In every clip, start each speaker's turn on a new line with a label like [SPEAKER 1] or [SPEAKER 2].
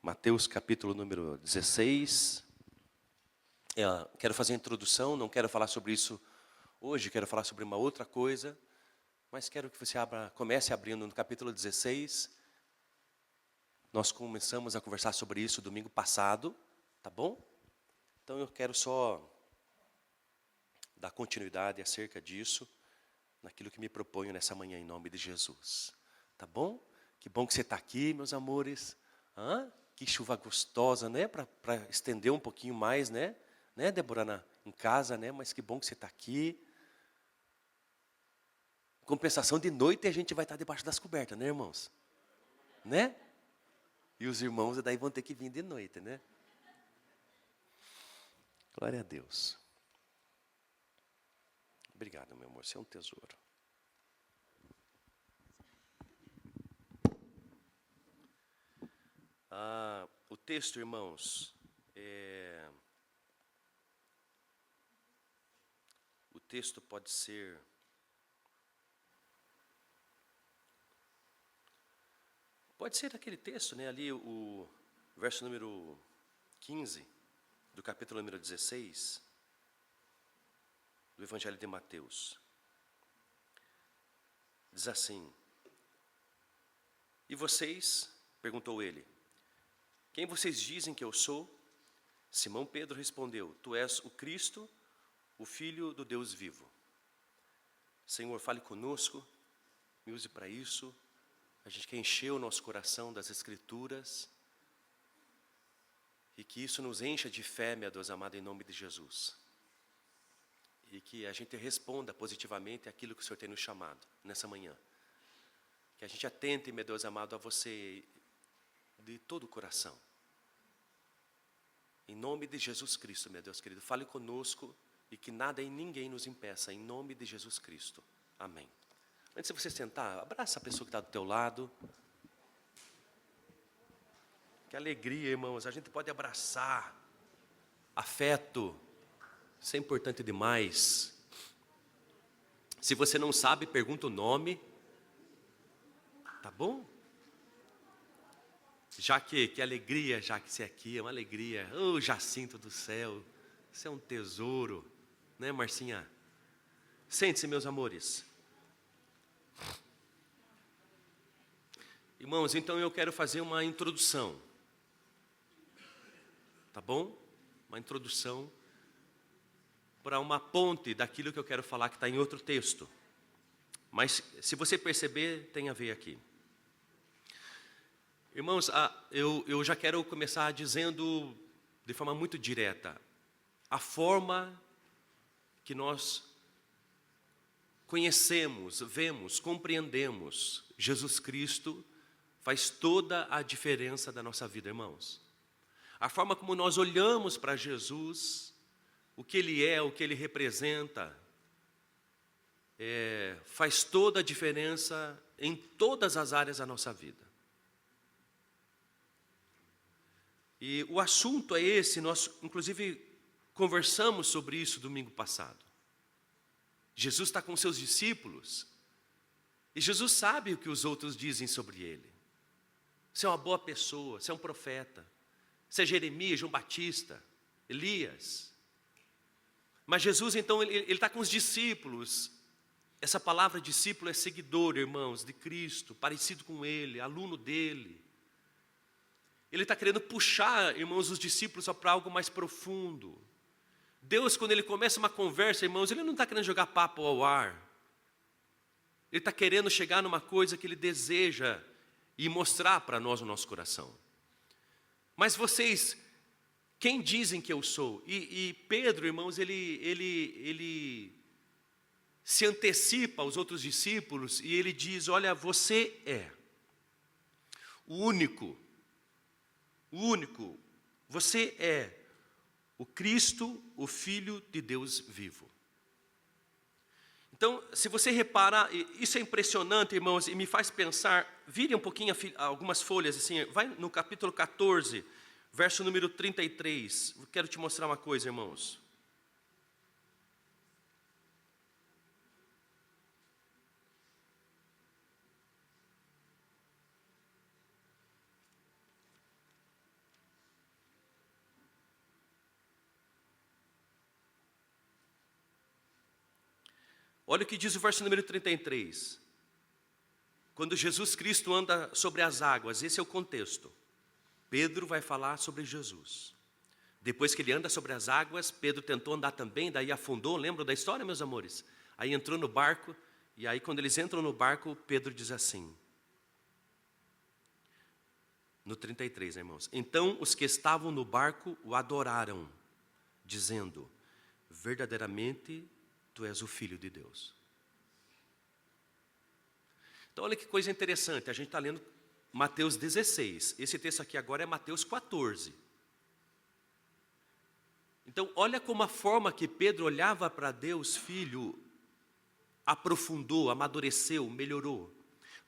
[SPEAKER 1] Mateus capítulo número 16. Quero fazer a introdução, não quero falar sobre isso hoje, quero falar sobre uma outra coisa, mas quero que você comece abrindo no capítulo 16. Nós começamos a conversar sobre isso domingo passado, tá bom? Então eu quero só dar continuidade acerca disso, naquilo que me proponho nessa manhã, em nome de Jesus. Tá bom? Que bom que você está aqui, meus amores. Que chuva gostosa, né? Para estender um pouquinho mais, né? Né, Débora, em casa, né? Mas que bom que você está aqui. Compensação, de noite a gente vai estar debaixo das cobertas, né, irmãos? Né? E os irmãos daí vão ter que vir de noite, né? Glória a Deus. Obrigado, meu amor, você é um tesouro. O texto, irmãos, o texto pode ser aquele texto, né, ali o verso número 15 do capítulo número 16 do Evangelho de Mateus. Diz assim: "E vocês?", perguntou ele, "quem vocês dizem que eu sou?" Simão Pedro respondeu: "Tu és o Cristo, o Filho do Deus vivo." Senhor, fale conosco, me use para isso. A gente quer encher o nosso coração das Escrituras e que isso nos encha de fé, meu Deus amado, em nome de Jesus. E que a gente responda positivamente aquilo que o Senhor tem nos chamado nessa manhã. Que a gente atente, meu Deus amado, a você de todo o coração. Em nome de Jesus Cristo, meu Deus querido, fale conosco e que nada e ninguém nos impeça, em nome de Jesus Cristo. Amém. Antes de você sentar, abraça a pessoa que está do teu lado. Que alegria, irmãos, a gente pode abraçar. Afeto, isso é importante demais. Se você não sabe, pergunta o nome. Tá bom? Que alegria, já que você é aqui, é uma alegria. Oh, Jacinto do céu, você é um tesouro, né, Marcinha? Sente-se, meus amores. Irmãos, então eu quero fazer uma introdução. Tá bom? Uma introdução para uma ponte daquilo que eu quero falar que está em outro texto. Mas, se você perceber, tem a ver aqui. Irmãos, eu já quero começar dizendo de forma muito direta. A forma que nós conhecemos, vemos, compreendemos Jesus Cristo faz toda a diferença da nossa vida, irmãos. A forma como nós olhamos para Jesus, o que Ele é, o que Ele representa, faz toda a diferença em todas as áreas da nossa vida. E o assunto é esse, nós inclusive conversamos sobre isso domingo passado. Jesus está com seus discípulos, e Jesus sabe o que os outros dizem sobre Ele. Você é uma boa pessoa, você é um profeta, você é Jeremias, João Batista, Elias. Mas Jesus então, ele está com os discípulos. Essa palavra discípulo é seguidor, irmãos, de Cristo, parecido com Ele, aluno dEle. Ele está querendo puxar, irmãos, os discípulos para algo mais profundo. Deus, quando Ele começa uma conversa, irmãos, Ele não está querendo jogar papo ao ar. Ele está querendo chegar numa coisa que Ele deseja e mostrar para nós o nosso coração. Mas vocês, quem dizem que eu sou? E Pedro, irmãos, ele se antecipa aos outros discípulos e ele diz: olha, você é o único, você é o Cristo, o Filho de Deus vivo. Então, se você reparar, isso é impressionante, irmãos, e me faz pensar, vire um pouquinho algumas folhas, assim, vai no capítulo 14, verso número 33, eu quero te mostrar uma coisa, irmãos. Olha o que diz o verso número 33. Quando Jesus Cristo anda sobre as águas, esse é o contexto. Pedro vai falar sobre Jesus. Depois que ele anda sobre as águas, Pedro tentou andar também, daí afundou, lembram da história, meus amores? Aí entrou no barco, e aí quando eles entram no barco, Pedro diz assim, no 33, irmãos. Então os que estavam no barco o adoraram, dizendo, verdadeiramente tu és o Filho de Deus. Então olha que coisa interessante, a gente está lendo Mateus 16, esse texto aqui agora é Mateus 14. Então olha como a forma que Pedro olhava para Deus Filho aprofundou, amadureceu, melhorou.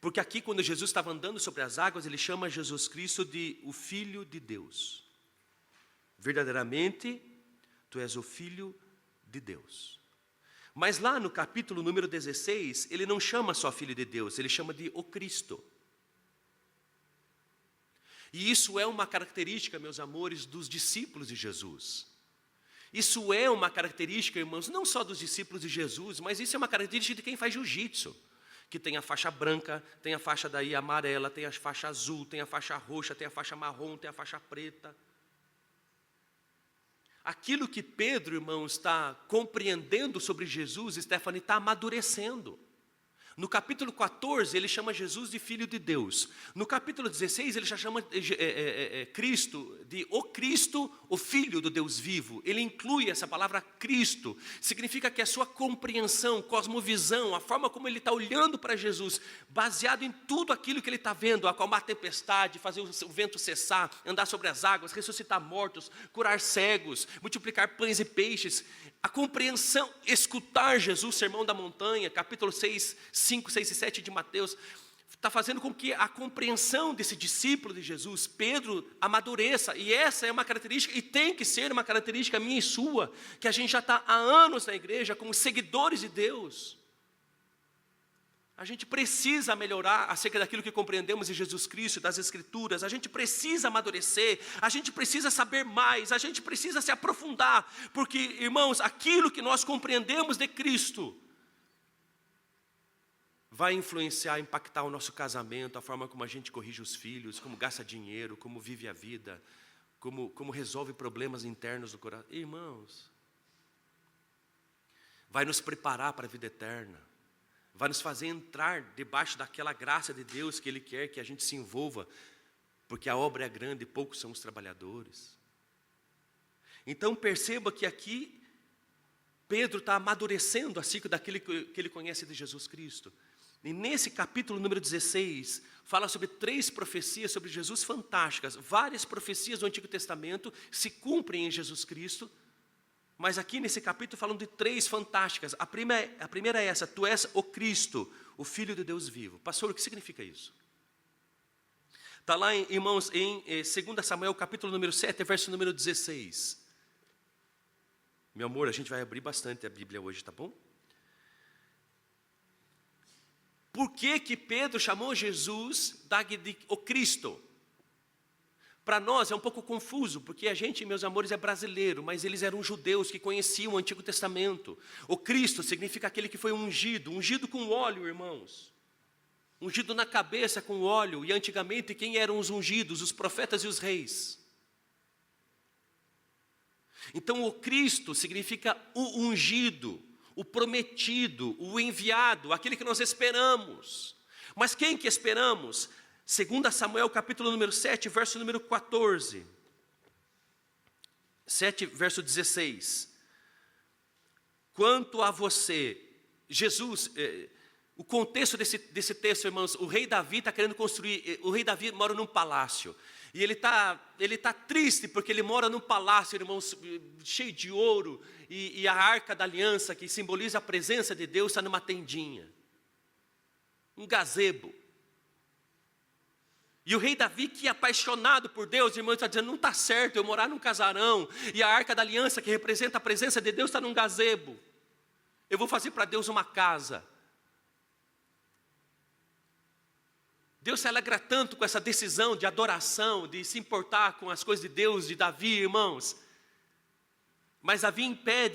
[SPEAKER 1] Porque aqui quando Jesus estava andando sobre as águas, ele chama Jesus Cristo de o Filho de Deus. Verdadeiramente, tu és o Filho de Deus. Mas lá no capítulo número 16, ele não chama só Filho de Deus, ele chama de o Cristo. E isso é uma característica, meus amores, dos discípulos de Jesus. Isso é uma característica, irmãos, não só dos discípulos de Jesus, mas isso é uma característica de quem faz jiu-jitsu. Que tem a faixa branca, tem a faixa daí amarela, tem a faixa azul, tem a faixa roxa, tem a faixa marrom, tem a faixa preta. Aquilo que Pedro, irmãos, está compreendendo sobre Jesus, Stephanie, está amadurecendo. No capítulo 14, ele chama Jesus de Filho de Deus. No capítulo 16, ele já chama Cristo de o Cristo, o Filho do Deus vivo. Ele inclui essa palavra Cristo. Significa que a sua compreensão, cosmovisão, a forma como ele está olhando para Jesus, baseado em tudo aquilo que ele está vendo, acalmar a tempestade, fazer o vento cessar, andar sobre as águas, ressuscitar mortos, curar cegos, multiplicar pães e peixes. A compreensão, escutar Jesus, Sermão da Montanha, capítulo 6, 5, 6 e 7 de Mateus, está fazendo com que a compreensão desse discípulo de Jesus, Pedro, amadureça. E essa é uma característica, e tem que ser uma característica minha e sua, que a gente já está há anos na igreja como seguidores de Deus. A gente precisa melhorar acerca daquilo que compreendemos em Jesus Cristo, das Escrituras. A gente precisa amadurecer, a gente precisa saber mais, a gente precisa se aprofundar. Porque, irmãos, aquilo que nós compreendemos de Cristo vai influenciar, impactar o nosso casamento, a forma como a gente corrige os filhos, como gasta dinheiro, como vive a vida, como resolve problemas internos do coração. Irmãos, vai nos preparar para a vida eterna. Vai nos fazer entrar debaixo daquela graça de Deus que Ele quer que a gente se envolva, porque a obra é grande e poucos são os trabalhadores. Então perceba que aqui Pedro está amadurecendo acerca daquilo que ele conhece de Jesus Cristo. E nesse capítulo número 16, fala sobre 3 profecias sobre Jesus fantásticas. Várias profecias do Antigo Testamento se cumprem em Jesus Cristo. Mas aqui nesse capítulo falando de 3 fantásticas. A primeira é essa, tu és o Cristo, o Filho de Deus vivo. Pastor, o que significa isso? Está lá, irmãos, em 2 Samuel, capítulo número 7, verso número 16. Meu amor, a gente vai abrir bastante a Bíblia hoje, tá bom? Por que Pedro chamou Jesus de o Cristo? Para nós é um pouco confuso, porque a gente, meus amores, é brasileiro, mas eles eram judeus que conheciam o Antigo Testamento. O Cristo significa aquele que foi ungido, ungido com óleo, irmãos. Ungido na cabeça com óleo, e antigamente quem eram os ungidos? Os profetas e os reis. Então o Cristo significa o ungido, o prometido, o enviado, aquele que nós esperamos. Mas quem que esperamos? 2 Samuel, capítulo número 7, verso número 14. 7, verso 16. Quanto a você, Jesus, o contexto desse texto, irmãos, o rei Davi está querendo construir, o rei Davi mora num palácio. E ele tá triste porque ele mora num palácio, irmãos, cheio de ouro. E a arca da aliança, que simboliza a presença de Deus, está numa tendinha. Um gazebo. E o rei Davi, que é apaixonado por Deus, irmão, está dizendo, não está certo eu morar num casarão, e a arca da aliança, que representa a presença de Deus, está num gazebo. Eu vou fazer para Deus uma casa. Deus se alegra tanto com essa decisão de adoração, de se importar com as coisas de Deus, de Davi, irmãos. Mas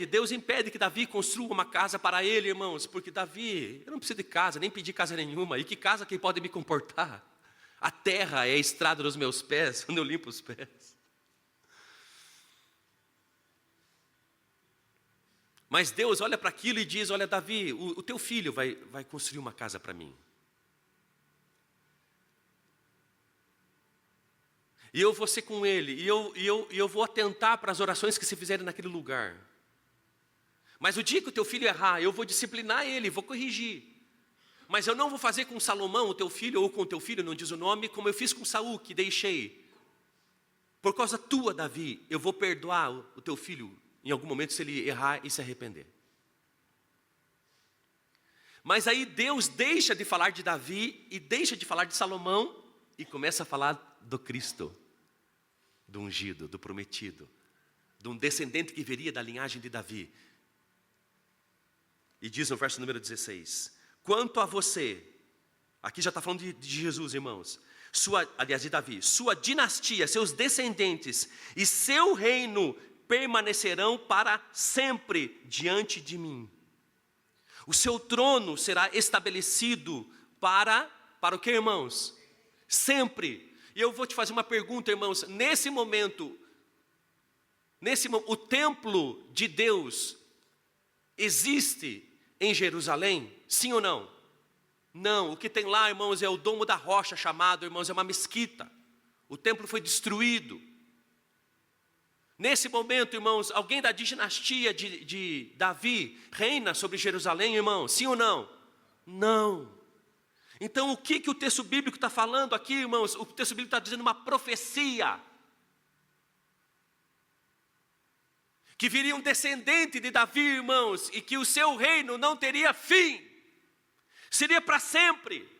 [SPEAKER 1] Deus impede que Davi construa uma casa para ele, irmãos, porque Davi, eu não preciso de casa, nem pedir casa nenhuma, e que casa que pode me comportar? A terra é a estrada dos meus pés, onde eu limpo os pés. Mas Deus olha para aquilo e diz, olha Davi, o teu filho vai construir uma casa para mim. E eu vou ser com ele, e eu vou atentar para as orações que se fizerem naquele lugar. Mas o dia que o teu filho errar, eu vou disciplinar ele, vou corrigir. Mas eu não vou fazer com Salomão, o teu filho, ou com o teu filho, não diz o nome, como eu fiz com Saul, que deixei. Por causa tua, Davi, eu vou perdoar o teu filho, em algum momento, se ele errar e se arrepender. Mas aí Deus deixa de falar de Davi, e deixa de falar de Salomão, e começa a falar do Cristo. Do ungido, do prometido, de um descendente que viria da linhagem de Davi. E diz no verso número 16, quanto a você, aqui já está falando de Jesus, irmãos, aliás de Davi, sua dinastia, seus descendentes e seu reino permanecerão para sempre diante de mim. O seu trono será estabelecido para o que, irmãos? Sempre. E eu vou te fazer uma pergunta, irmãos. Nesse momento, o templo de Deus existe em Jerusalém? Sim ou não? Não. O que tem lá, irmãos, é o domo da rocha chamado, irmãos, é uma mesquita. O templo foi destruído. Nesse momento, irmãos, alguém da dinastia de Davi reina sobre Jerusalém, irmãos? Sim ou não? Não. Então, o que o texto bíblico está falando aqui, irmãos? O texto bíblico está dizendo uma profecia. Que viria um descendente de Davi, irmãos, e que o seu reino não teria fim. Seria para sempre.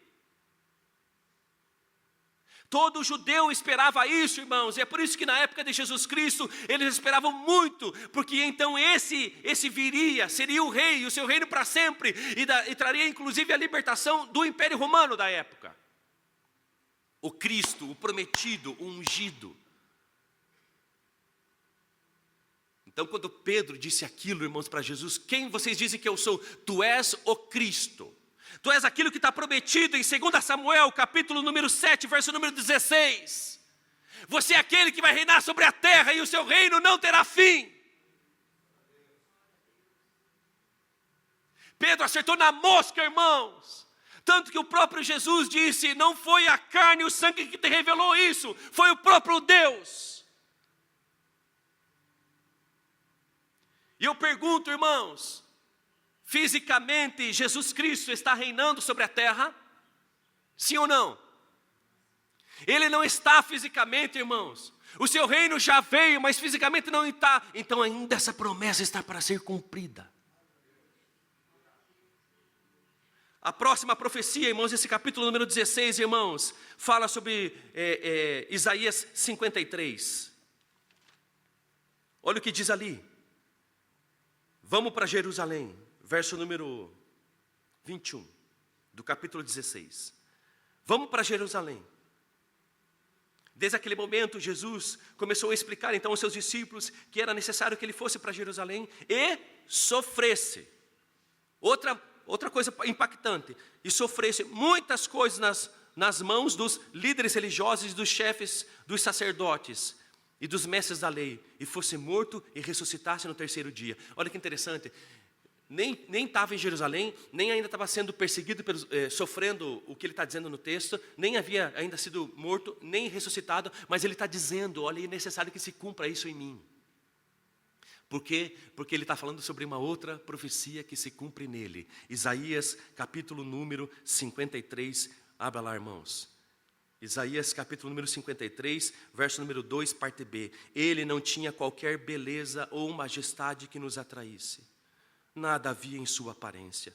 [SPEAKER 1] Todo judeu esperava isso, irmãos, e é por isso que na época de Jesus Cristo, eles esperavam muito, porque então esse viria, seria o rei, e o seu reino para sempre, e traria inclusive a libertação do Império Romano da época. O Cristo, o prometido, o ungido. Então quando Pedro disse aquilo, irmãos, para Jesus, quem vocês dizem que eu sou? Tu és o Cristo. Tu és aquilo que está prometido em 2 Samuel, capítulo número 7, verso número 16. Você é aquele que vai reinar sobre a terra e o seu reino não terá fim. Pedro acertou na mosca, irmãos. Tanto que o próprio Jesus disse, não foi a carne e o sangue que te revelou isso, foi o próprio Deus. E eu pergunto, irmãos, fisicamente, Jesus Cristo está reinando sobre a terra? Sim ou não? Ele não está fisicamente, irmãos. O seu reino já veio, mas fisicamente não está. Então ainda essa promessa está para ser cumprida. A próxima profecia, irmãos, esse capítulo número 16, irmãos, fala sobre Isaías 53. Olha o que diz ali. Vamos para Jerusalém. Verso número 21, do capítulo 16. Vamos para Jerusalém. Desde aquele momento, Jesus começou a explicar então aos seus discípulos que era necessário que ele fosse para Jerusalém e sofresse. Outra coisa impactante, e sofresse muitas coisas nas mãos dos líderes religiosos, dos chefes, dos sacerdotes e dos mestres da lei, e fosse morto e ressuscitasse no terceiro dia. Olha que interessante. Nem estava em Jerusalém, nem ainda estava sendo perseguido, sofrendo o que ele está dizendo no texto, nem havia ainda sido morto, nem ressuscitado, mas ele está dizendo, olha, é necessário que se cumpra isso em mim. Por quê? Porque ele está falando sobre uma outra profecia que se cumpre nele. Isaías, capítulo número 53, abra lá, irmãos. Isaías, capítulo número 53, verso número 2, parte B. Ele não tinha qualquer beleza ou majestade que nos atraísse. Nada havia em sua aparência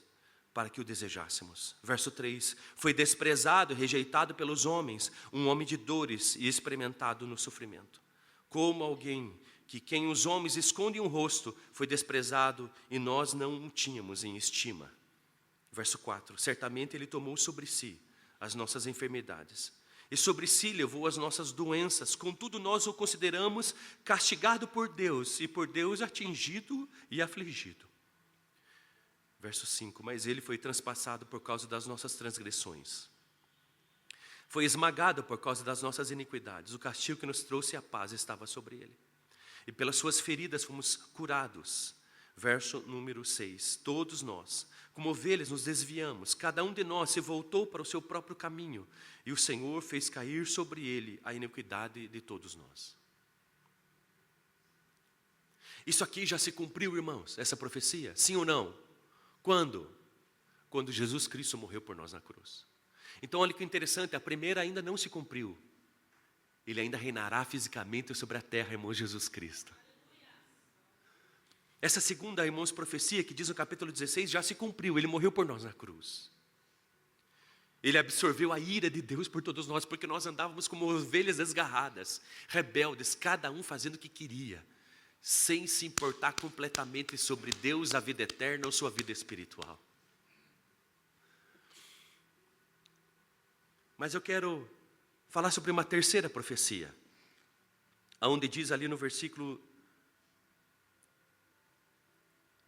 [SPEAKER 1] para que o desejássemos. Verso 3, foi desprezado e rejeitado pelos homens, um homem de dores e experimentado no sofrimento. Como alguém que quem os homens escondem um rosto, foi desprezado e nós não o tínhamos em estima. Verso 4, certamente ele tomou sobre si as nossas enfermidades e sobre si levou as nossas doenças. Contudo, nós o consideramos castigado por Deus, e por Deus atingido e afligido. Verso 5, mas ele foi transpassado por causa das nossas transgressões. Foi esmagado por causa das nossas iniquidades. O castigo que nos trouxe a paz estava sobre ele. E pelas suas feridas fomos curados. Verso número 6, todos nós, como ovelhas, nos desviamos. Cada um de nós se voltou para o seu próprio caminho. E o Senhor fez cair sobre ele a iniquidade de todos nós. Isso aqui já se cumpriu, irmãos, essa profecia? Sim ou não? Quando? Quando Jesus Cristo morreu por nós na cruz. Então olha que interessante, a primeira ainda não se cumpriu. Ele ainda reinará fisicamente sobre a terra, irmão, Jesus Cristo. Essa segunda, irmãos, profecia que diz no capítulo 16 já se cumpriu. Ele morreu por nós na cruz. Ele absorveu a ira de Deus por todos nós, porque nós andávamos como ovelhas desgarradas, rebeldes, cada um fazendo o que queria, sem se importar completamente sobre Deus, a vida eterna ou sua vida espiritual. Mas eu quero falar sobre uma terceira profecia, onde diz ali no versículo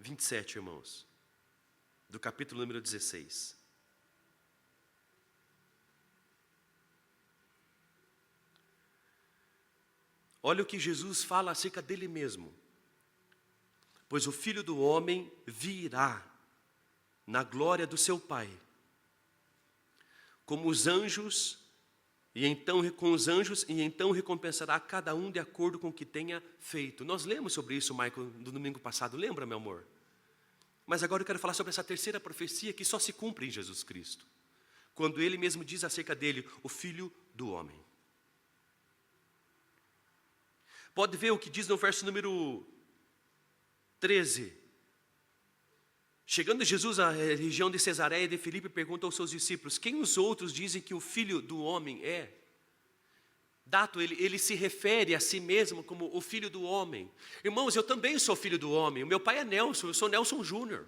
[SPEAKER 1] 27, irmãos, do capítulo número 16. Olha o que Jesus fala acerca dele mesmo. Pois o Filho do Homem virá na glória do seu Pai, como os anjos, e então recompensará cada um de acordo com o que tenha feito. Nós lemos sobre isso, Michael, no domingo passado, lembra, meu amor? Mas agora eu quero falar sobre essa terceira profecia que só se cumpre em Jesus Cristo, quando ele mesmo diz acerca dele, o Filho do Homem. Pode ver o que diz no verso número 13. Chegando Jesus à região de Cesareia de Filipe, pergunta aos seus discípulos, quem os outros dizem que o Filho do Homem é? Dato, ele se refere a si mesmo como o Filho do Homem. Irmãos, eu também sou filho do homem, o meu pai é Nelson, eu sou Nelson Júnior.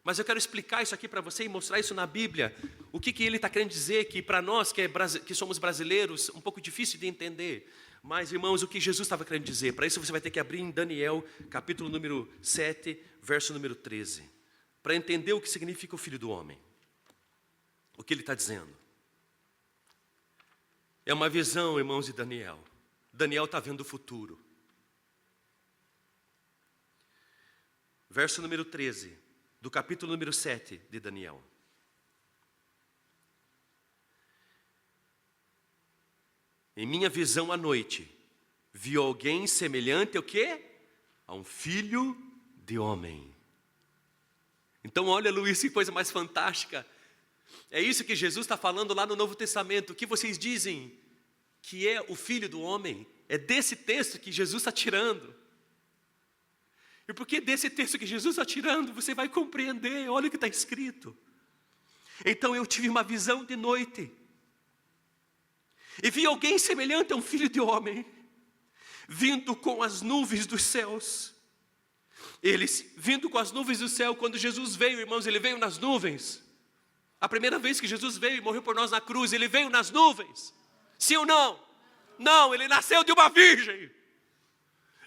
[SPEAKER 1] Mas eu quero explicar isso aqui para você e mostrar isso na Bíblia. O que ele está querendo dizer, que para nós que somos brasileiros, um pouco difícil de entender. Mas, irmãos, o que Jesus estava querendo dizer? Para isso você vai ter que abrir em Daniel, capítulo número 7, verso número 13. Para entender o que significa o Filho do Homem. O que ele está dizendo. É uma visão, irmãos, de Daniel. Daniel está vendo o futuro. Verso número 13, do capítulo número 7 de Daniel. Em minha visão à noite, vi alguém semelhante ao quê? A um filho de homem. Então olha, Luiz, que coisa mais fantástica. É isso que Jesus está falando lá no Novo Testamento. O que vocês dizem que é o Filho do Homem? É desse texto que Jesus está tirando. E porque desse texto que Jesus está tirando, você vai compreender. Olha o que está escrito. Então eu tive uma visão de noite. E vi alguém semelhante a um filho de homem, vindo com as nuvens dos céus. Ele, vindo com as nuvens do céu, quando Jesus veio, irmãos, ele veio nas nuvens. A primeira vez que Jesus veio e morreu por nós na cruz, ele veio nas nuvens. Sim ou não? Não, ele nasceu de uma virgem.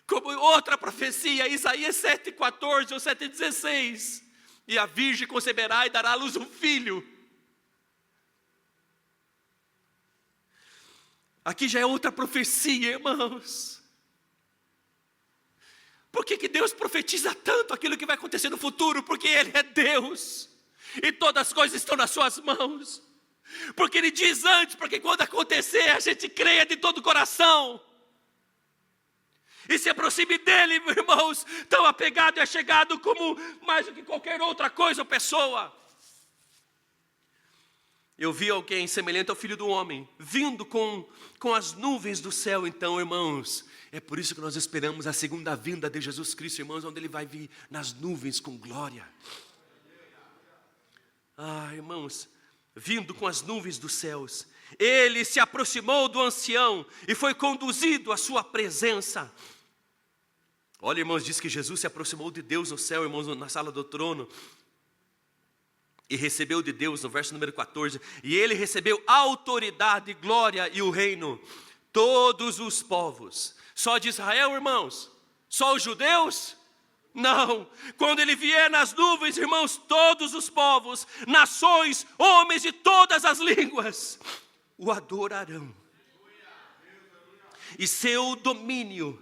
[SPEAKER 1] Como outra profecia, Isaías 7,14 ou 7,16. E a virgem conceberá e dará à luz um filho. Aqui já é outra profecia, irmãos. Por que Deus profetiza tanto aquilo que vai acontecer no futuro? Porque Ele é Deus. E todas as coisas estão nas suas mãos. Porque Ele diz antes, porque quando acontecer, a gente creia de todo o coração. E se aproxime dEle, irmãos, tão apegado e achegado como mais do que qualquer outra coisa ou pessoa. Eu vi alguém semelhante ao Filho do Homem, vindo com as nuvens do céu. Então, irmãos, é por isso que nós esperamos a segunda vinda de Jesus Cristo, irmãos, onde Ele vai vir nas nuvens com glória. Irmãos, vindo com as nuvens dos céus, Ele se aproximou do ancião e foi conduzido à sua presença. Olha, irmãos, diz que Jesus se aproximou de Deus no céu, irmãos, na sala do trono. E recebeu de Deus, no verso número 14, e ele recebeu autoridade, glória e o reino. Todos os povos. Só de Israel, irmãos? Só os judeus? Não. Quando ele vier nas nuvens, irmãos, todos os povos, nações, homens de todas as línguas, o adorarão. E seu domínio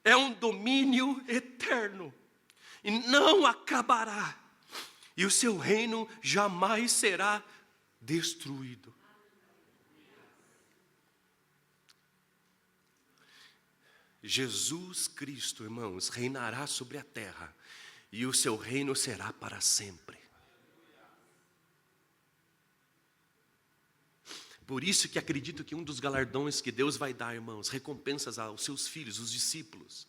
[SPEAKER 1] é um domínio eterno, e não acabará. E o seu reino jamais será destruído. Jesus Cristo, irmãos, reinará sobre a terra, e o seu reino será para sempre. Por isso que acredito que um dos galardões que Deus vai dar, irmãos, recompensas aos seus filhos, os discípulos.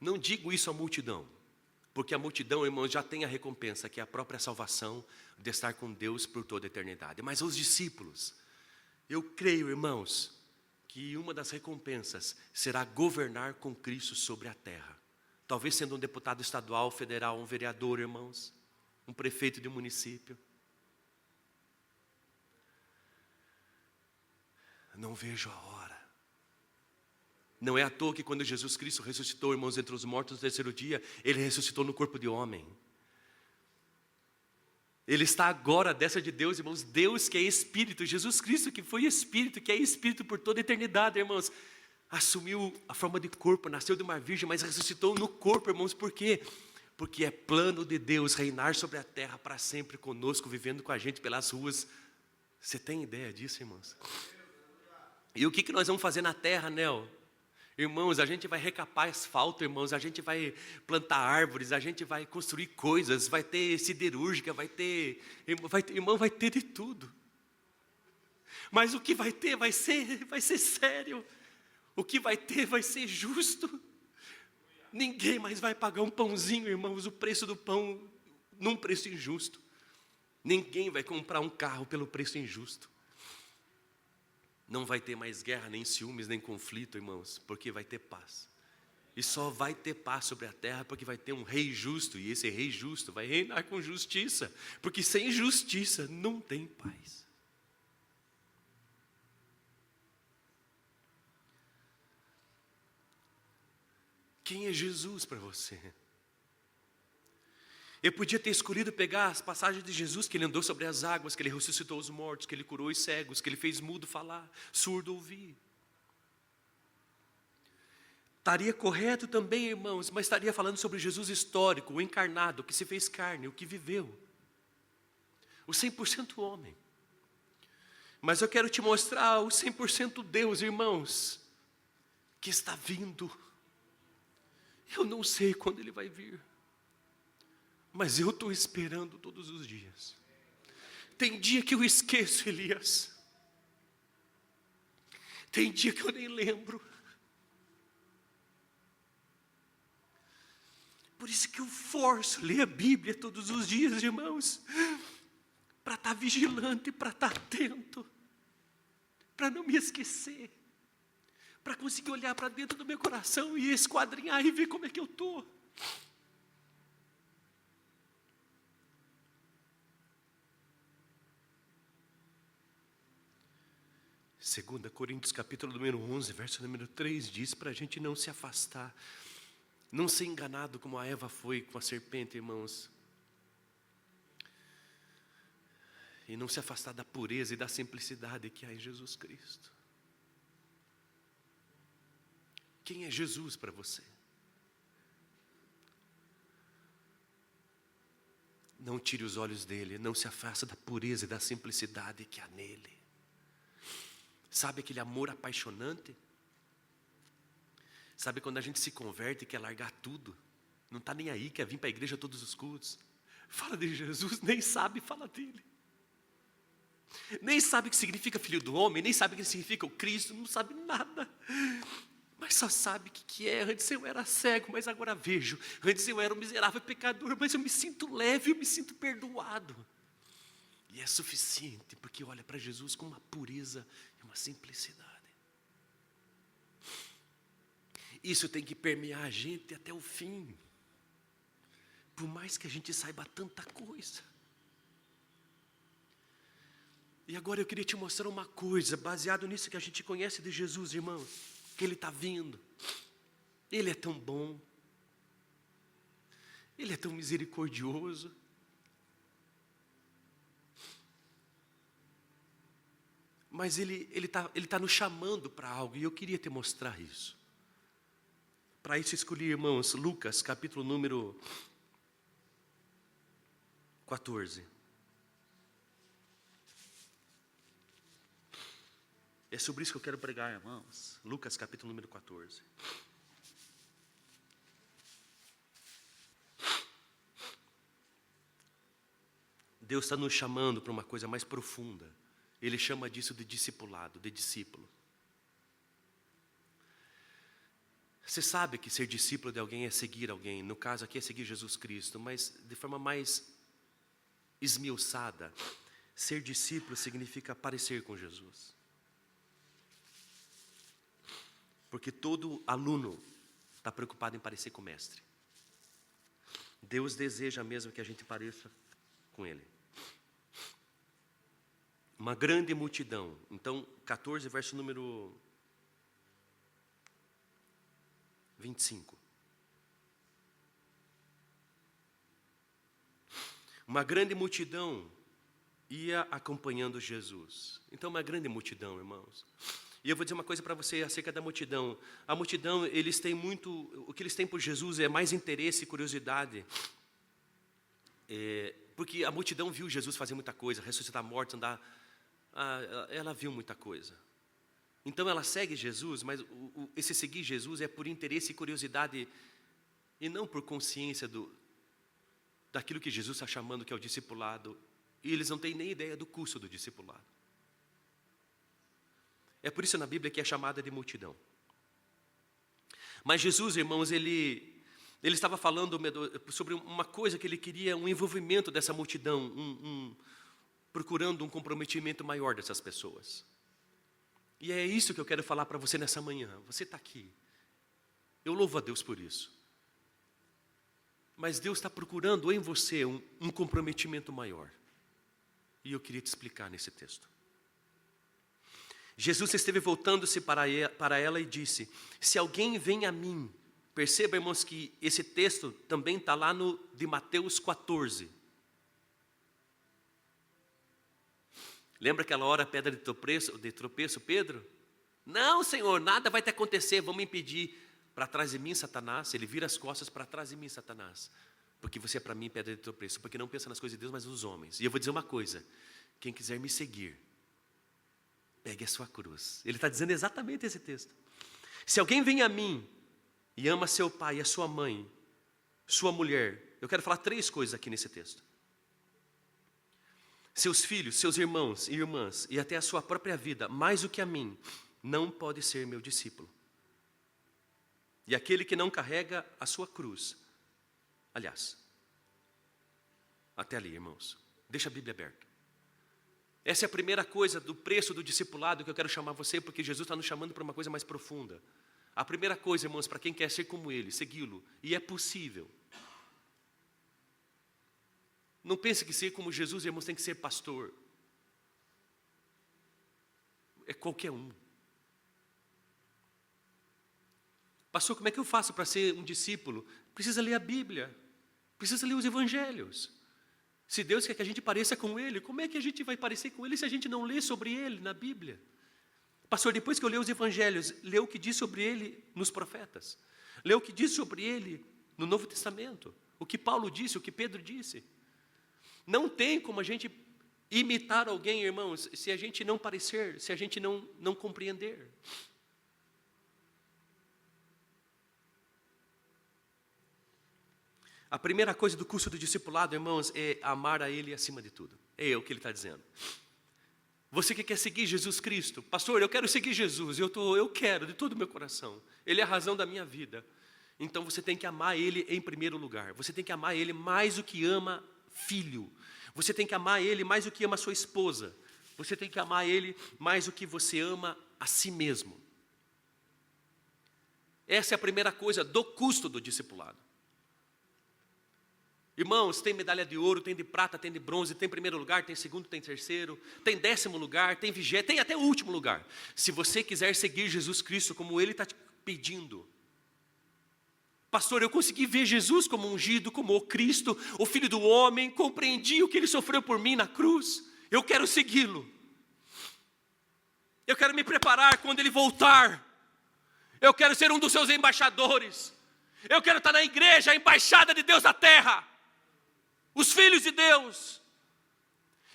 [SPEAKER 1] Não digo isso à multidão, porque a multidão, irmãos, já tem a recompensa, que é a própria salvação de estar com Deus por toda a eternidade. Mas aos discípulos, eu creio, irmãos, que uma das recompensas será governar com Cristo sobre a terra. Talvez sendo um deputado estadual, federal, um vereador, irmãos, um prefeito de um município. Não vejo a hora. Não é à toa que quando Jesus Cristo ressuscitou, irmãos, entre os mortos no terceiro dia, Ele ressuscitou no corpo de homem. Ele está agora à destra de Deus, irmãos. Deus que é Espírito, Jesus Cristo que foi Espírito, que é Espírito por toda a eternidade, irmãos. Assumiu a forma de corpo, nasceu de uma virgem, mas ressuscitou no corpo, irmãos. Por quê? Porque é plano de Deus reinar sobre a terra para sempre conosco, vivendo com a gente pelas ruas. Você tem ideia disso, irmãos? E o que nós vamos fazer na terra, Nel? Irmãos, a gente vai recapar asfalto, irmãos, a gente vai plantar árvores, a gente vai construir coisas, vai ter siderúrgica, vai ter de tudo. Mas o que vai ter vai ser sério. O que vai ter vai ser justo. Ninguém mais vai pagar um pãozinho, irmãos, o preço do pão num preço injusto. Ninguém vai comprar um carro pelo preço injusto. Não vai ter mais guerra, nem ciúmes, nem conflito, irmãos, porque vai ter paz. E só vai ter paz sobre a terra porque vai ter um rei justo, e esse rei justo vai reinar com justiça, porque sem justiça não tem paz. Quem é Jesus para você? Eu podia ter escolhido pegar as passagens de Jesus, que ele andou sobre as águas, que ele ressuscitou os mortos, que ele curou os cegos, que ele fez mudo falar, surdo ouvir. Estaria correto também, irmãos, mas estaria falando sobre Jesus histórico, o encarnado, o que se fez carne, o que viveu. O 100% homem. Mas eu quero te mostrar o 100% Deus, irmãos, que está vindo. Eu não sei quando ele vai vir. Mas eu estou esperando todos os dias. Tem dia que eu esqueço, Elias. Tem dia que eu nem lembro. Por isso que eu forço ler a Bíblia todos os dias, irmãos. Para estar vigilante, para estar atento. Para não me esquecer. Para conseguir olhar para dentro do meu coração e esquadrinhar e ver como é que eu estou. 2 Coríntios capítulo número 11, verso número 3, diz para a gente não se afastar, não ser enganado como a Eva foi com a serpente, irmãos. E não se afastar da pureza e da simplicidade que há em Jesus Cristo. Quem é Jesus para você? Não tire os olhos dele, não se afasta da pureza e da simplicidade que há nele. Sabe aquele amor apaixonante? Sabe quando a gente se converte e quer largar tudo? Não está nem aí, quer vir para a igreja todos os cultos. Fala de Jesus, nem sabe falar dele. Nem sabe o que significa filho do homem, nem sabe o que significa o Cristo, não sabe nada. Mas só sabe o que é. Antes eu era cego, mas agora vejo. Antes eu era um miserável pecador, mas eu me sinto leve, eu me sinto perdoado. E é suficiente, porque olha para Jesus com uma pureza e uma simplicidade. Isso tem que permear a gente até o fim. Por mais que a gente saiba tanta coisa. E agora eu queria te mostrar uma coisa, baseado nisso que a gente conhece de Jesus, irmãos, que Ele está vindo. Ele é tão bom. Ele é tão misericordioso. Mas Ele tá nos chamando para algo, e eu queria te mostrar isso. Para isso escolhi, irmãos, Lucas, capítulo número 14. É sobre isso que eu quero pregar, irmãos. Lucas, capítulo número 14. Deus está nos chamando para uma coisa mais profunda. Ele chama disso de discipulado, de discípulo. Você sabe que ser discípulo de alguém é seguir alguém. No caso aqui é seguir Jesus Cristo. Mas de forma mais esmiuçada, ser discípulo significa parecer com Jesus. Porque todo aluno está preocupado em parecer com o mestre. Deus deseja mesmo que a gente pareça com Ele. Uma grande multidão. Então, 14, verso número 25. Uma grande multidão ia acompanhando Jesus. Então, uma grande multidão, irmãos. E eu vou dizer uma coisa para você acerca da multidão. A multidão, eles têm muito, o que eles têm por Jesus é mais interesse e curiosidade. Porque a multidão viu Jesus fazer muita coisa, ressuscitar mortos, andar. Ela viu muita coisa. Então ela segue Jesus, mas esse seguir Jesus é por interesse e curiosidade, e não por consciência daquilo que Jesus está chamando que é o discipulado. E eles não têm nem ideia do custo do discipulado. É por isso na Bíblia que é chamada de multidão. Mas Jesus, irmãos, ele estava falando sobre uma coisa que ele queria, um envolvimento dessa multidão, procurando um comprometimento maior dessas pessoas. E é isso que eu quero falar para você nessa manhã. Você está aqui. Eu louvo a Deus por isso. Mas Deus está procurando em você um comprometimento maior. E eu queria te explicar nesse texto. Jesus esteve voltando-se para ela e disse: se alguém vem a mim. Perceba, irmãos, que esse texto também está lá de Mateus 14. Lembra aquela hora, pedra de tropeço, Pedro? Não, Senhor, nada vai te acontecer, vamos impedir. Para trás de mim, Satanás. Ele vira as costas para trás de mim, Satanás. Porque você é para mim pedra de tropeço. Porque não pensa nas coisas de Deus, mas nos homens. E eu vou dizer uma coisa: quem quiser me seguir, pegue a sua cruz. Ele está dizendo exatamente esse texto. Se alguém vem a mim e ama seu pai, a sua mãe, sua mulher. Eu quero falar 3 coisas aqui nesse texto. Seus filhos, seus irmãos e irmãs, e até a sua própria vida, mais do que a mim, não pode ser meu discípulo. E aquele que não carrega a sua cruz. Aliás, até ali, irmãos, deixa a Bíblia aberta. Essa é a primeira coisa do preço do discipulado que eu quero chamar você, porque Jesus está nos chamando para uma coisa mais profunda. A primeira coisa, irmãos, para quem quer ser como Ele, segui-lo, e é possível. Não pense que ser como Jesus, irmãos, tem que ser pastor. É qualquer um. Pastor, como é que eu faço para ser um discípulo? Precisa ler a Bíblia, precisa ler os Evangelhos. Se Deus quer que a gente pareça com Ele, como é que a gente vai parecer com Ele se a gente não lê sobre Ele na Bíblia? Pastor, depois que eu ler os Evangelhos, lê o que diz sobre Ele nos profetas. Lê o que diz sobre Ele no Novo Testamento. O que Paulo disse, o que Pedro disse. Não tem como a gente imitar alguém, irmãos, se a gente não parecer, se a gente não compreender. A primeira coisa do curso do discipulado, irmãos, é amar a Ele acima de tudo. É o que Ele está dizendo. Você que quer seguir Jesus Cristo, pastor, eu quero seguir Jesus, eu quero de todo o meu coração. Ele é a razão da minha vida. Então você tem que amar Ele em primeiro lugar. Você tem que amar Ele mais do que ama filho. Você tem que amar Ele mais do que ama sua esposa. Você tem que amar Ele mais do que você ama a si mesmo. Essa é a primeira coisa do custo do discipulado. Irmãos, tem medalha de ouro, tem de prata, tem de bronze, tem primeiro lugar, tem segundo, tem terceiro, tem 10º lugar, tem 20º, tem até o último lugar. Se você quiser seguir Jesus Cristo como Ele está te pedindo. Pastor, eu consegui ver Jesus como ungido, como o Cristo, o Filho do homem, compreendi o que Ele sofreu por mim na cruz. Eu quero segui-lo. Eu quero me preparar quando Ele voltar. Eu quero ser um dos seus embaixadores. Eu quero estar na igreja, a embaixada de Deus na terra. Os filhos de Deus.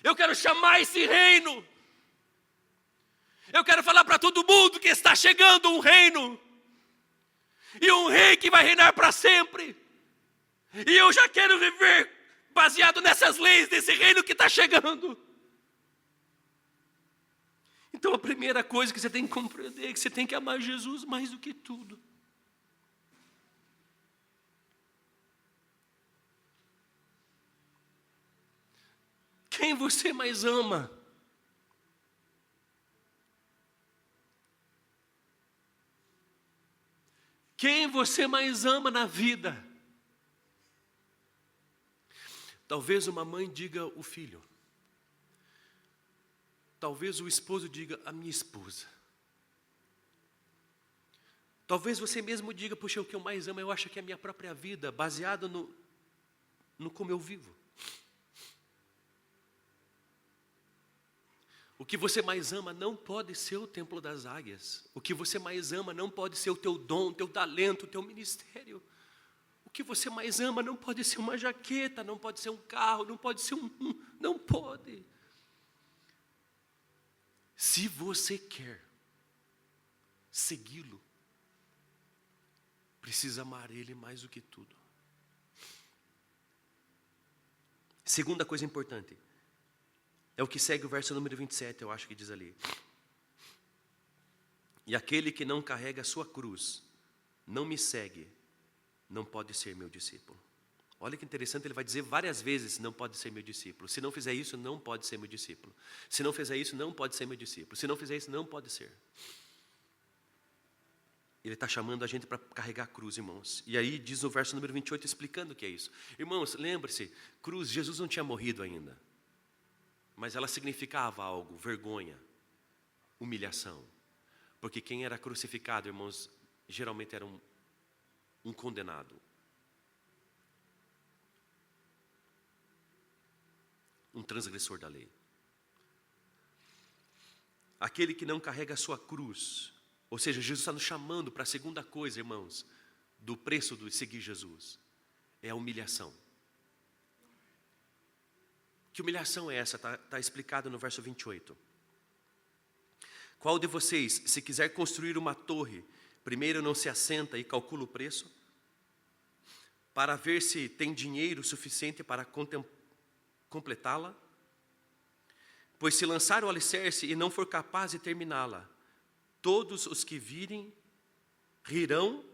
[SPEAKER 1] Eu quero chamar esse reino. Eu quero falar para todo mundo que está chegando um reino. E um rei que vai reinar para sempre. E eu já quero viver baseado nessas leis desse reino que está chegando. Então a primeira coisa que você tem que compreender é que você tem que amar Jesus mais do que tudo. Quem você mais ama? Quem você mais ama na vida? Talvez uma mãe diga o filho. Talvez o esposo diga a minha esposa. Talvez você mesmo diga, puxa, o que eu mais amo, eu acho que é a minha própria vida, baseado no como eu vivo. O que você mais ama não pode ser o templo das águias. O que você mais ama não pode ser o teu dom, o teu talento, o teu ministério. O que você mais ama não pode ser uma jaqueta, não pode ser um carro, não pode ser não pode. Se você quer segui-lo, precisa amar Ele mais do que tudo. Segunda coisa importante. É o que segue o verso número 27, eu acho que diz ali. E aquele que não carrega a sua cruz, não me segue, não pode ser meu discípulo. Olha que interessante, ele vai dizer várias vezes, não pode ser meu discípulo. Se não fizer isso, não pode ser meu discípulo. Se não fizer isso, não pode ser meu discípulo. Se não fizer isso, não pode ser. Ele está chamando a gente para carregar a cruz, irmãos. E aí diz no verso número 28, explicando o que é isso. Irmãos, lembre-se, cruz, Jesus não tinha morrido ainda. Mas ela significava algo, vergonha, humilhação. Porque quem era crucificado, irmãos, geralmente era um condenado. Um transgressor da lei. Aquele que não carrega a sua cruz. Ou seja, Jesus está nos chamando para a segunda coisa, irmãos, do preço de seguir Jesus. É a humilhação. Que humilhação é essa? Está explicado no verso 28. Qual de vocês, se quiser construir uma torre, primeiro não se assenta e calcula o preço, para ver se tem dinheiro suficiente para completá-la? Pois se lançar o alicerce e não for capaz de terminá-la, todos os que virem rirão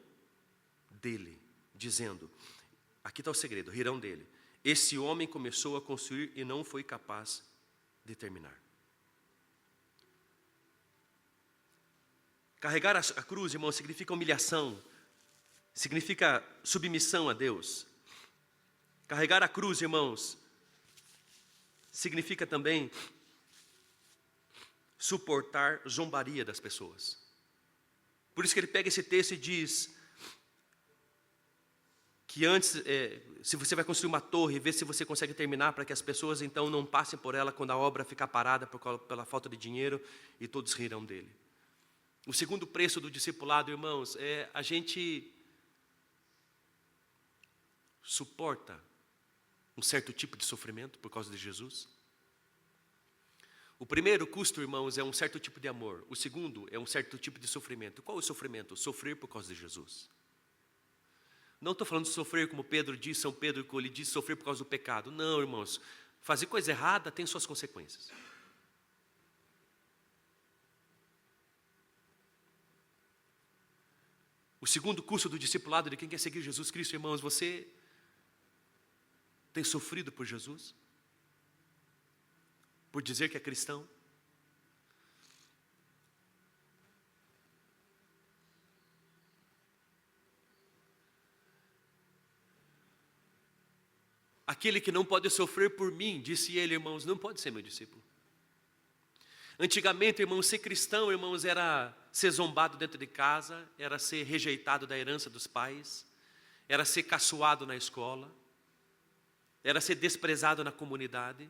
[SPEAKER 1] dele, dizendo, aqui está o segredo, rirão dele. Esse homem começou a construir e não foi capaz de terminar. Carregar a cruz, irmão, significa humilhação, significa submissão a Deus. Carregar a cruz, irmãos, significa também suportar zombaria das pessoas. Por isso que ele pega esse texto e diz que antes, se você vai construir uma torre, vê se você consegue terminar para que as pessoas então não passem por ela quando a obra ficar parada pela falta de dinheiro e todos rirão dele. O segundo preço do discipulado, irmãos, é a gente suporta um certo tipo de sofrimento por causa de Jesus. O primeiro custo, irmãos, é um certo tipo de amor. O segundo é um certo tipo de sofrimento. Qual é o sofrimento? Sofrer por causa de Jesus. Não estou falando de sofrer como Pedro diz, São Pedro, que ele diz sofrer por causa do pecado. Não, irmãos. Fazer coisa errada tem suas consequências. O segundo curso do discipulado de quem quer seguir Jesus Cristo, irmãos, você tem sofrido por Jesus? Por dizer que é cristão? Aquele que não pode sofrer por mim, disse ele, irmãos, não pode ser meu discípulo. Antigamente, irmãos, ser cristão, irmãos, era ser zombado dentro de casa, era ser rejeitado da herança dos pais, era ser caçoado na escola, era ser desprezado na comunidade.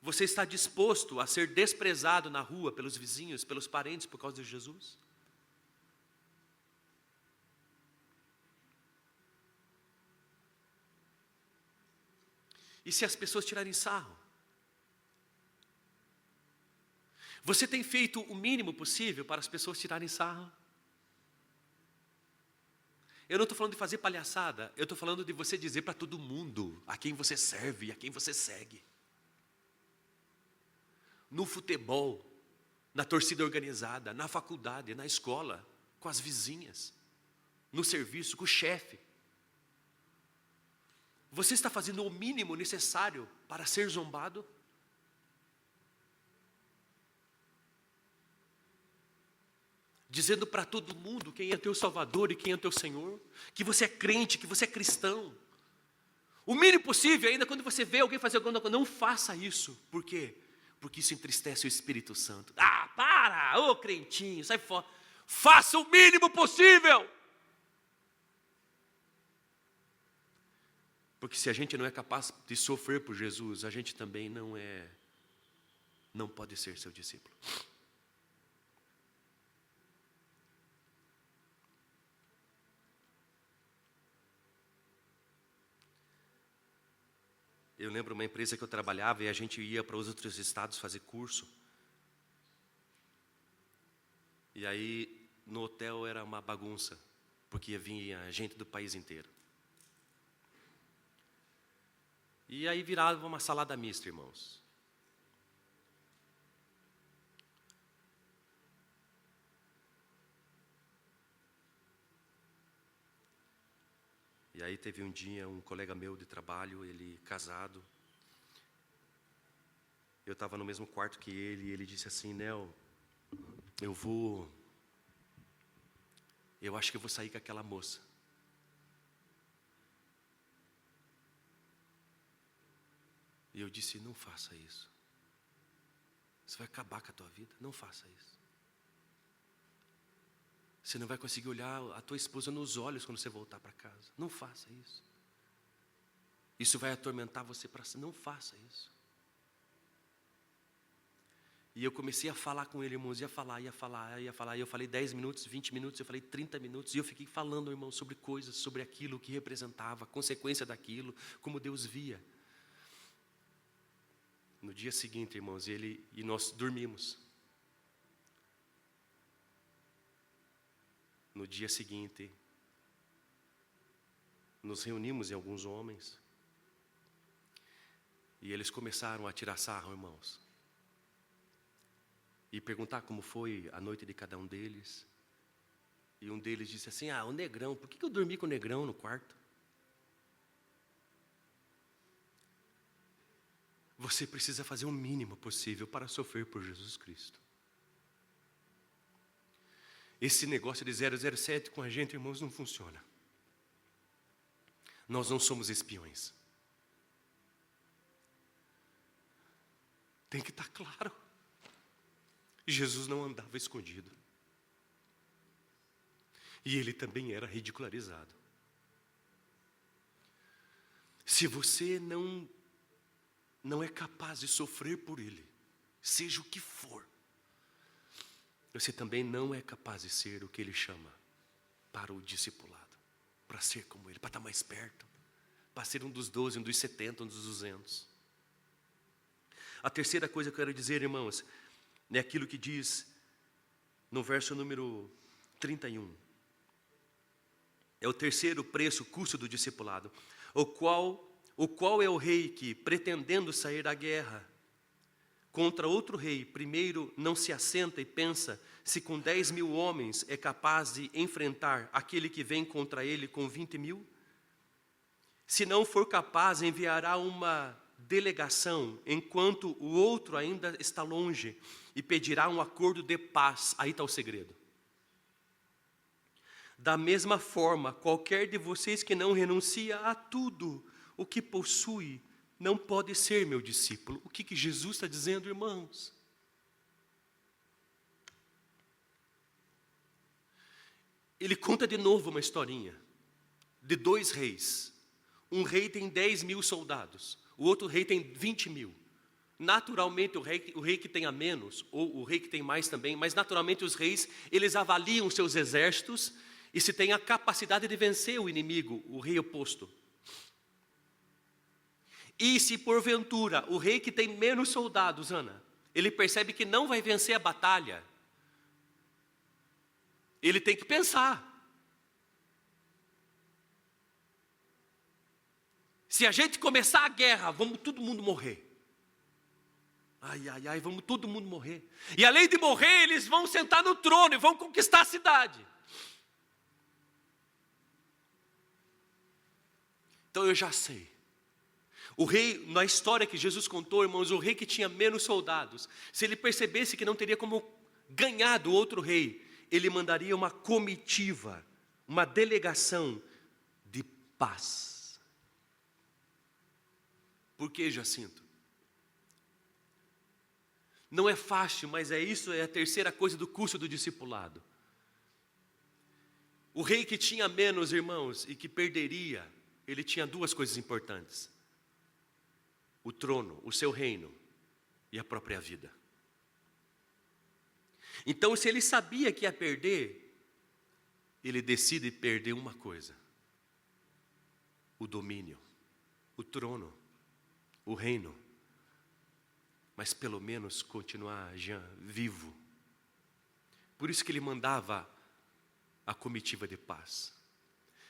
[SPEAKER 1] Você está disposto a ser desprezado na rua pelos vizinhos, pelos parentes, por causa de Jesus? E se as pessoas tirarem sarro? Você tem feito o mínimo possível para as pessoas tirarem sarro? Eu não estou falando de fazer palhaçada, eu estou falando de você dizer para todo mundo a quem você serve, a quem você segue. No futebol, na torcida organizada, na faculdade, na escola, com as vizinhas, no serviço, com o chefe. Você está fazendo o mínimo necessário para ser zombado? Dizendo para todo mundo quem é teu Salvador e quem é teu Senhor, que você é crente, que você é cristão. O mínimo possível, ainda quando você vê alguém fazer alguma coisa, não faça isso. Por quê? Porque isso entristece o Espírito Santo. Ah, para, ô crentinho, sai fora. Faça o mínimo possível. Porque se a gente não é capaz de sofrer por Jesus, a gente também não pode ser seu discípulo. Eu lembro uma empresa que eu trabalhava e a gente ia para os outros estados fazer curso. E aí no hotel era uma bagunça, porque vinha gente do país inteiro. E aí virava uma salada mista, irmãos. E aí teve um dia um colega meu de trabalho, ele casado. Eu estava no mesmo quarto que ele e ele disse assim, Nel, eu acho que eu vou sair com aquela moça. E eu disse, não faça isso. Você vai acabar com a tua vida, não faça isso. Você não vai conseguir olhar a tua esposa nos olhos quando você voltar para casa. Não faça isso. Isso vai atormentar você para sempre. Não faça isso. E eu comecei a falar com ele, irmãos, ia falar. E eu falei 10 minutos, 20 minutos, eu falei 30 minutos. E eu fiquei falando, irmãos, sobre coisas, sobre aquilo que representava, a consequência daquilo, como Deus via. No dia seguinte, irmãos, e nós dormimos. No dia seguinte, nos reunimos em alguns homens. E eles começaram a tirar sarro, irmãos. E perguntar como foi a noite de cada um deles. E um deles disse assim, o negrão, por que eu dormi com o negrão no quarto? Você precisa fazer o mínimo possível para sofrer por Jesus Cristo. Esse negócio de 007 com a gente, irmãos, não funciona. Nós não somos espiões. Tem que estar claro. Jesus não andava escondido. E ele também era ridicularizado. Se você não é capaz de sofrer por ele, seja o que for, você também não é capaz de ser o que ele chama para o discipulado, para ser como ele, para estar mais perto, para ser um dos 12, um dos 70, um dos 200. A terceira coisa que eu quero dizer, irmãos, é aquilo que diz no verso número 31. É o terceiro preço, custo do discipulado, o qual é o rei que, pretendendo sair da guerra contra outro rei, primeiro não se assenta e pensa se com 10.000 homens é capaz de enfrentar aquele que vem contra ele com 20.000? Se não for capaz, enviará uma delegação, enquanto o outro ainda está longe, e pedirá um acordo de paz. Aí está o segredo. Da mesma forma, qualquer de vocês que não renuncia a tudo o que possui não pode ser meu discípulo. O que Jesus está dizendo, irmãos? Ele conta de novo uma historinha de 2 reis. Um rei tem 10.000 soldados, o outro rei tem 20.000. Naturalmente o rei que tenha menos, ou o rei que tem mais também, mas naturalmente os reis, eles avaliam seus exércitos e se tem a capacidade de vencer o inimigo, o rei oposto. E se porventura o rei que tem menos soldados, Ana, ele percebe que não vai vencer a batalha, ele tem que pensar. Se a gente começar a guerra, vamos todo mundo morrer. Ai, vamos todo mundo morrer. E além de morrer, eles vão sentar no trono e vão conquistar a cidade. Então eu já sei. O rei, na história que Jesus contou, irmãos, o rei que tinha menos soldados, se ele percebesse que não teria como ganhar do outro rei, ele mandaria uma comitiva, uma delegação de paz. Por que, Jacinto? Não é fácil, mas isso é a terceira coisa do curso do discipulado. O rei que tinha menos, irmãos, e que perderia, ele tinha 2 coisas importantes: o trono, o seu reino e a própria vida. Então, se ele sabia que ia perder, ele decide perder uma coisa: o domínio, o trono, o reino. Mas pelo menos continuar já vivo. Por isso que ele mandava a comitiva de paz.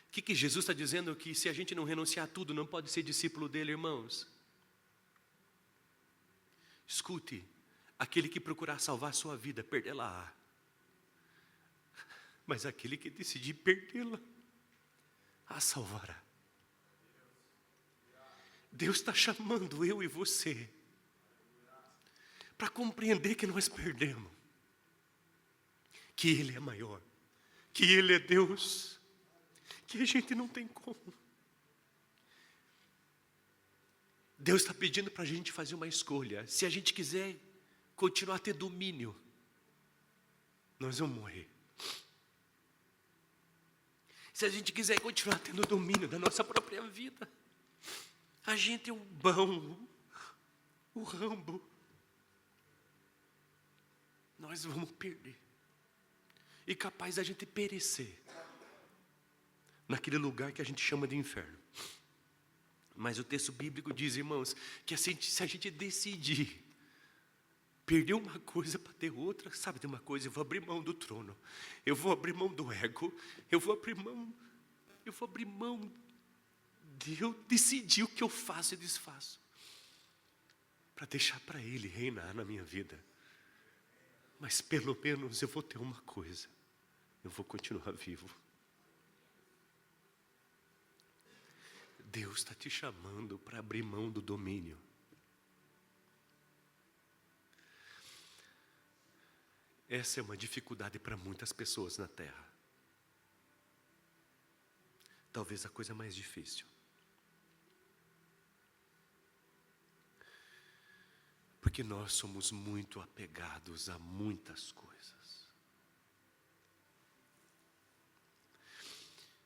[SPEAKER 1] O que Jesus está dizendo? Que se a gente não renunciar a tudo, não pode ser discípulo dele, irmãos. Escute, aquele que procurar salvar a sua vida, perdê-la-á. Mas aquele que decidir perdê-la, a salvará. Deus está chamando eu e você para compreender que nós perdemos, que Ele é maior, que Ele é Deus, que a gente não tem como. Deus está pedindo para a gente fazer uma escolha. Se a gente quiser continuar a ter domínio, nós vamos morrer. Se a gente quiser continuar tendo domínio da nossa própria vida, a gente é o bom, o Rambo. Nós vamos perder. E capaz da gente perecer naquele lugar que a gente chama de inferno. Mas o texto bíblico diz, irmãos, que se a gente decidir perder uma coisa para ter outra, sabe de uma coisa? Eu vou abrir mão do trono, eu vou abrir mão do ego, eu vou abrir mão de eu decidir o que eu faço e desfaço, para deixar para Ele reinar na minha vida. Mas pelo menos eu vou ter uma coisa: eu vou continuar vivo. Deus está te chamando para abrir mão do domínio. Essa é uma dificuldade para muitas pessoas na terra. Talvez a coisa mais difícil. Porque nós somos muito apegados a muitas coisas.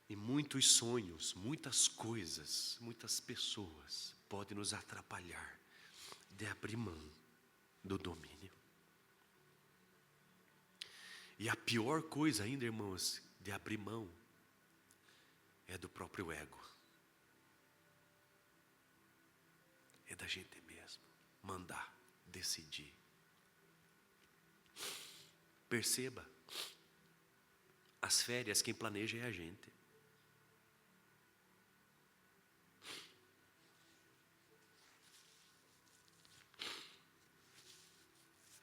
[SPEAKER 1] E muitos sonhos, muitas coisas, muitas pessoas podem nos atrapalhar de abrir mão do domínio. E a pior coisa ainda, irmãos, de abrir mão é do próprio ego. É da gente mesmo mandar, decidir. Perceba, as férias quem planeja é a gente.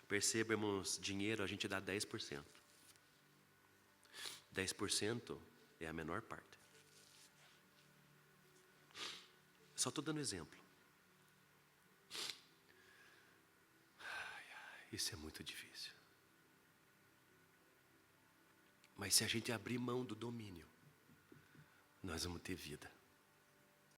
[SPEAKER 1] Perceba, irmãos, dinheiro a gente dá 10%. 10% é a menor parte. Só estou dando exemplo. Isso é muito difícil. Mas se a gente abrir mão do domínio, nós vamos ter vida.